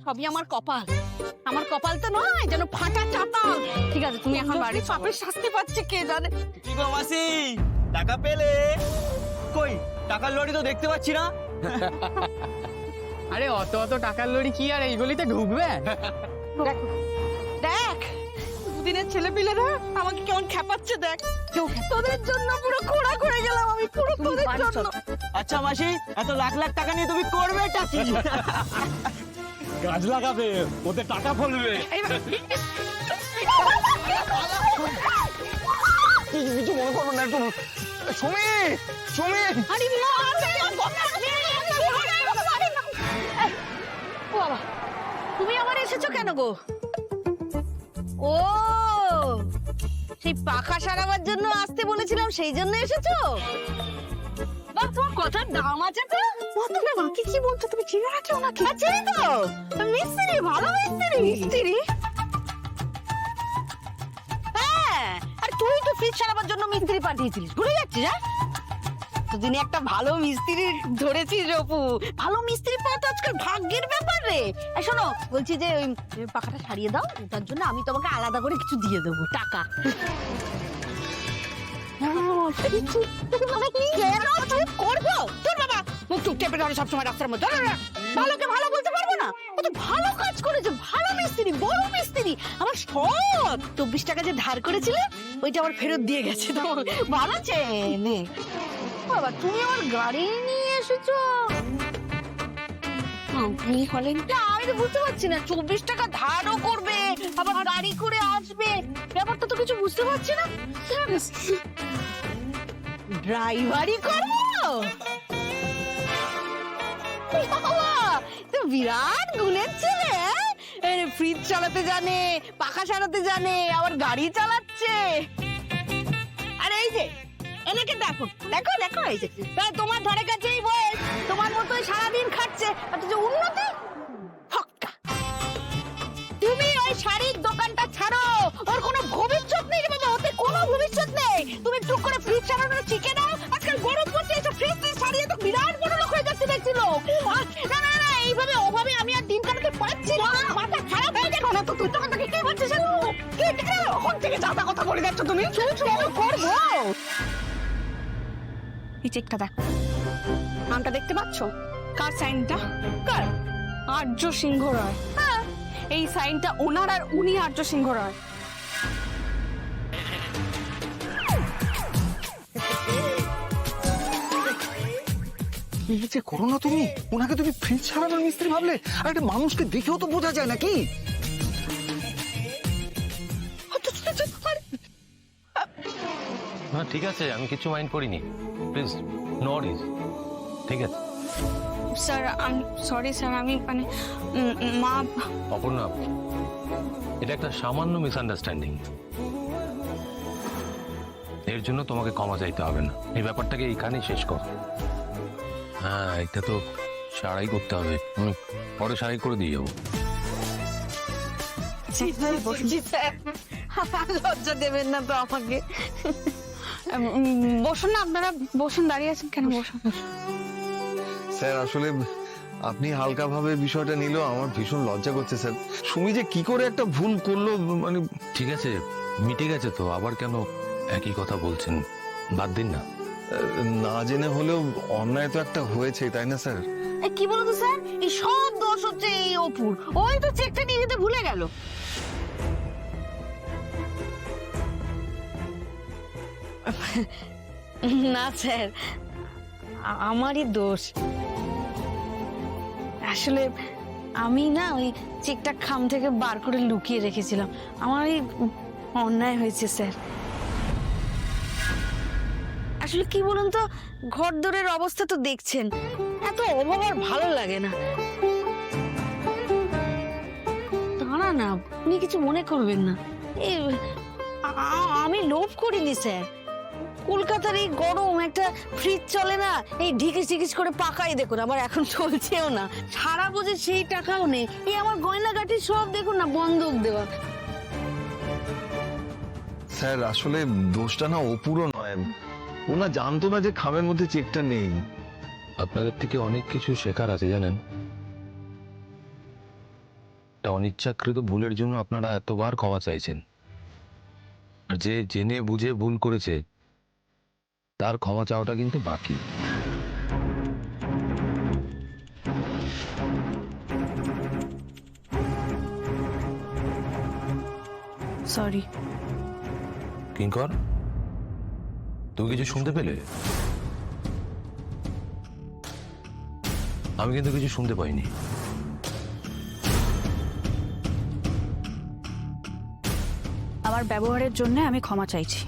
সবই আমার কপাল। আমার কপাল তো নয়, যেন ফাটা চাতাল। ঠিক আছে, তুমি এখন বাড়ি পাপের শাস্তি পাচ্ছে কে জানে। কি গো মাসি, টাকা পেলে? কই টাকার লরি তো দেখতে পাচ্ছি না। আরে অত অত টাকার লড়ি কি আর এই গলিতে ঢুকবে? দেখ দেখ, দুদিনের ছেলে পিলেরা আমাকে কেমন খেপাচ্ছে দেখ। তোদের জন্য পুরো খোঁড়া করে গেলাম আমি, পুরো তোদের জন্য। আচ্ছা মাসি, এত লাখ লাখ টাকা নিয়ে তুমি করবেটা কি? গাছ লাগাবে, ওতে টাকা ফলবে। কিছু মনে করো না, একটু সুমি সুমি। আরে ও বাবা, তুমি আবার এসেছো কেন গো? ও, সেই পাখা সারাবার জন্য আসতে বলেছিলাম, সেই জন্য এসেছো? বাহ, তোমার কথার দাম আছে তো। তুমি মাকে কি বলছো? তুমি চিনে রাখছো নাকি? আছে তো, মিস্ত্রি, ভালো মিস্ত্রি। মিস্ত্রি? হ্যাঁ, আর তুই তো ফ্রিজ সারাবার জন্য মিস্ত্রি পাঠিয়েছিলিস, ভুলে যাচ্ছিস? হ্যাঁ, দুদিনে একটা ভালো মিস্ত্রি ধরেছিস অপু। ভালো মিস্ত্রি পাওয়া তো আজকাল ভাগ্যের ব্যাপার রে। এই শোনো, বলছি যে ওই পাখাটা সারিয়ে দাও, ওটার জন্য আমি তোমাকে আলাদা করে কিছু দিয়ে দেবো টাকা। করবো তোর বাবা মুখ টুক টেপে ধরে সবসময় রাস্তার মধ্যে। ভালোকে ভালো বলতে পারবো না? ও তো ভালো কাজ করেছে, ভালো মিস্ত্রি, বড় মিস্ত্রি। আমার সব 24 টাকা যে ধার করেছিলে ওইটা আবার ফেরত দিয়ে গেছে। তো ভালো চেনে বাবা। তুমি আমার গাড়ি নিয়ে এসেছো, আপনি হলেন না? আমি তো বুঝতে পারছি না, 24 টাকা ধারও করবে আবার গাড়ি করে আসবে, ব্যাপারটা তো কিছু বুঝতে পারছি না। ড্রাইভারি করবো? বাবা, তো বিরাট গুণের ছেলে। ফ্রিজ চালাতে জানে, পাখা সারাতে জানে, আবার গাড়ি চালাচ্ছে। আরে এই যে এনেকে দেখো দেখো দেখো, এই যে তোমার ধারে কাছেই বয়স, তোমার মতোই সারাদিন খাচ্ছে, অথচ উন্নতি ফক্কা। তুমি ওই শাড়ির দোকানটা ছাড়ো, ওর কোনো ভবিষ্যৎ নেই রে বাবা, ওতে কোনো ভবিষ্যৎ নেই। তুমি টুক করে ফ্রিজ সারানোর শিখে নাও। আজকাল গরম পড়ছে, এসব ফ্রিজ সারিয়ে তো বিরাট বড় লোক হয়ে যাচ্ছে দেখছিল। না না না, এইভাবে ওভাবে আমি আর দিন কাটাতে পারছি না, মাথা খারাপ হয়ে যাবে। না তো তুই তখন থেকে কে ভাবছিস? ওখান থেকে যাতা কথা বলে যাচ্ছ তুমি। করবো এই চেকটা দেখো, নামটা দেখতে পাচ্ছ? কার সাইনটা? কার? আর্য সিংহ রায়। হ্যাঁ, এই সাইনটা ওনার, আর উনি আর্য সিংহ রায়। কি যে করো না তুমি, ওনাকে তুমি ফ্রিজ সারানোর মিস্ত্রি ভাবলে? আর একটা মানুষকে দেখেও তো বোঝা যায় নাকি? হ্যাঁ ঠিক আছে, আমি কিছু মাইন্ড করিনি, প্লিজ নো ওয়ারিজ। ঠিক আছে স্যার, আমি সরি স্যার, আমি মানে মা। অপর্ণা, এটা একটা সামান্য মিসআন্ডারস্ট্যান্ডিং, এর জন্য তোমাকে ক্ষমা চাইতে হবে না। এই ব্যাপারটাকে এইখানেই শেষ কর। হ্যাঁ, এটা তো সারাই করতে হবে, আমি পরে সারাই করে দিয়ে যাবো। লজ্জা দেবেন না তো আমাকে। বসুন না আপনারা, বসুন, দাঁড়িয়ে আছেন কেন? বসুন। স্যার আসলে আপনি হালকা ভাবে বিষয়টা নিল, আমার ভীষণ লজ্জা করছে স্যার। সুমি যে কি করে একটা ভুল করলো, মানে ঠিক আছে, মিটে গেছে তো, আবার কেন একই কথা বলছেন? বাদ দিন না। না জেনে হলেও অন্যায় তো একটা হয়েছে, তাই না স্যার? কি বলতো তো স্যার, এই সব দোষ হচ্ছে এই অপুর। ওই তো চেকটা নিয়ে যেতে ভুলে গেল। না স্যার, আমারই দোষ। আসলে আমি না ওই চেকটা খাম থেকে বার করে লুকিয়ে রেখেছিলাম, আমারই অন্যায় হয়েছে স্যার। আসলে কি বলুন তো, ঘর দরের অবস্থা তো দেখছেন, এত অভাব আর ভালো লাগে না। দাঁড়া না, আপনি কিছু মনে করবেন না, আমি লোভ করিনি স্যার। কলকাতার এই গরম, একটা ফ্রিজ চলে না, এই ঢিকিস ঢিকিস করে পাকাই দেখুন, আবার এখন চলছেও না। সারা বোঝে সেই টাকাও নেই। এই আমার গয়নাগাটি সব দেখুন না বন্ধক দেওয়া। স্যার আসলে দোষটা না অপুরও নয়, ওনা জানতো না যে খামের মধ্যে চেকটা নেই। আপনাদের থেকে অনেক কিছু শেখার আছে জানেন। একটা অনিচ্ছাকৃত ভুলের জন্য আপনারা এতবার ক্ষমা চাইছেন, আর যে জেনে বুঝে ভুল করেছে তার ক্ষমা চাওয়াটা কিন্তু বাকি। সরি। কিঙ্কর, তুমি কিছু শুনতে পেলে? আমি কিন্তু কিছু শুনতে পাইনি। আমার ব্যবহারের জন্য আমি ক্ষমা চাইছি।